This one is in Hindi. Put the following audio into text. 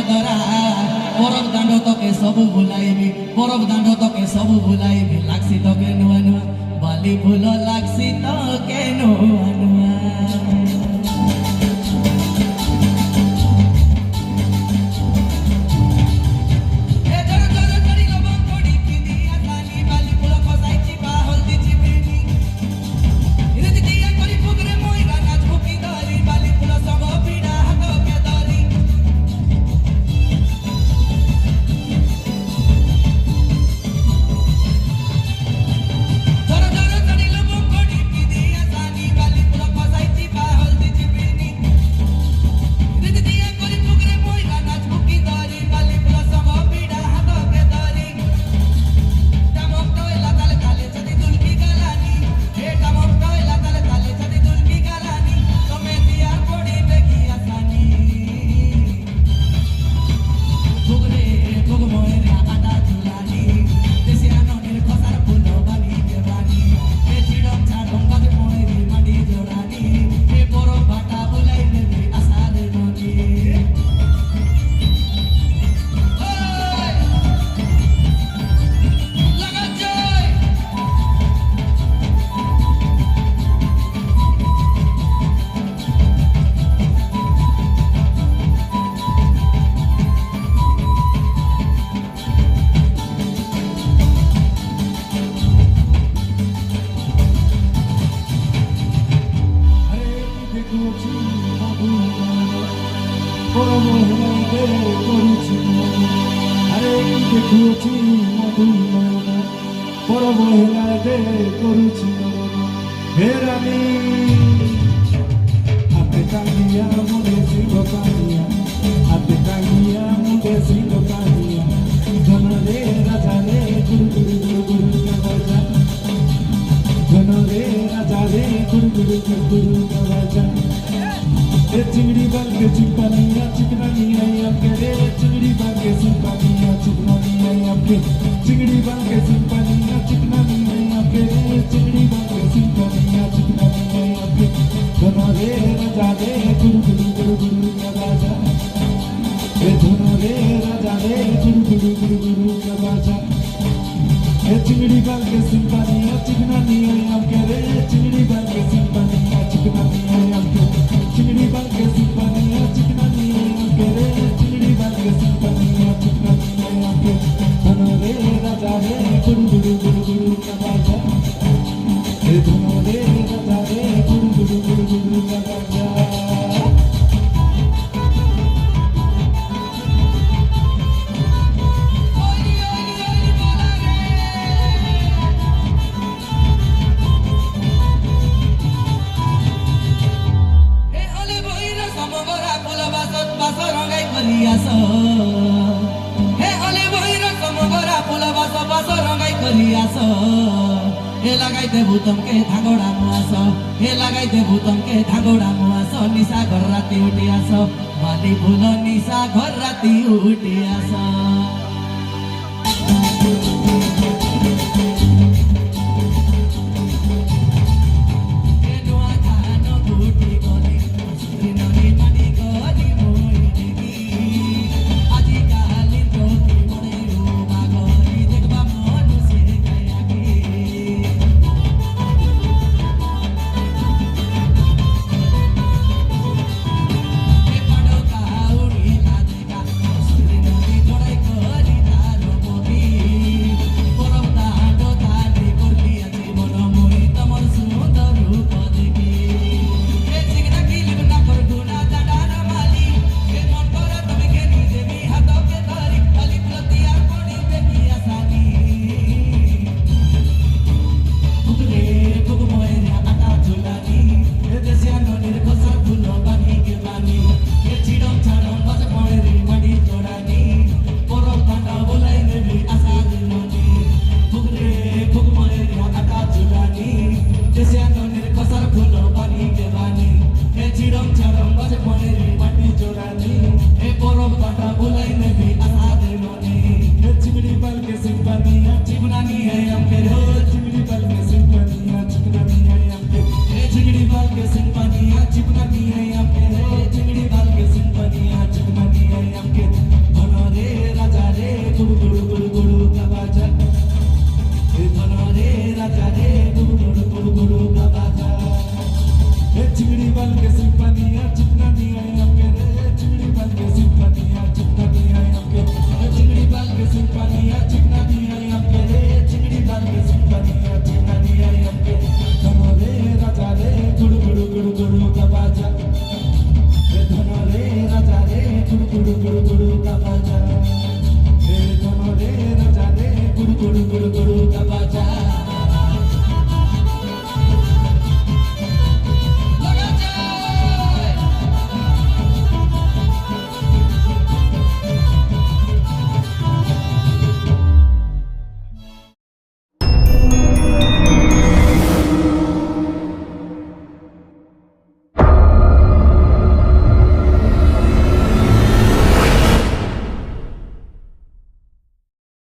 দরা বরফ দাণ্ড তোকে সবু ভুলাইবি বরফ দাণ্ড তোকে সবু ভুলাইবি লাগছি তোকে নুয়া নুয়া বালি ফুল লাগছি তোকে নুয়া নুয়া আরে দেখুছি মধুমনা পরবহেলা দে করুছি ফের আমি হাতে টাঙ্গিয়া মুড়ে ছিল কানিয়া হাতে টাঙ্গিয়া মুড়ে ছিল কানিয়া ধনরে রাজা রে গুরু গুরু গুরু গুরু রাজা ধনরে রাজা রে গুরু গুরু গুরু গুরু রাজা चिंगड़ी बन के चिंपानिया चिकनानी आई आपके रे चिंगड़ी बन के चिंपानिया चिकनानी आई आपके चिंगड़ी बन के चिंपानिया चिकनानी आई आपके रे चिंगड़ी बन के चिंपानिया चिकनानी आई आपके दोनों रे राजा रे गुरु गुरु गुरु गुरु राजा रे दोनों रे राजा रे गुरु गुरु गुरु गुरु राजा रे चिंगड़ी बन के चिंपानिया चिकनानी आई आपके रे चिंगड़ी बन के चिंपानिया चिकनानी आई आपके चिंगड़ी बन के सिंपनिया चिकनानी आपके रे चिंगड़ी बन के सिंपनिया चिकनानी आपके धनो रे राजा रे गुरु गुरु गुरु गुरु का राजा रे धनो रे राजा रे गुरु गुरु गुरु गुरु का राजा हे लगाइते भूतम के धागोड़ा मुआस हे लगाइते भूतम के धागोड़ा मुआस निशा घर राती उठियास बाली फूल निशा घर राती उठियास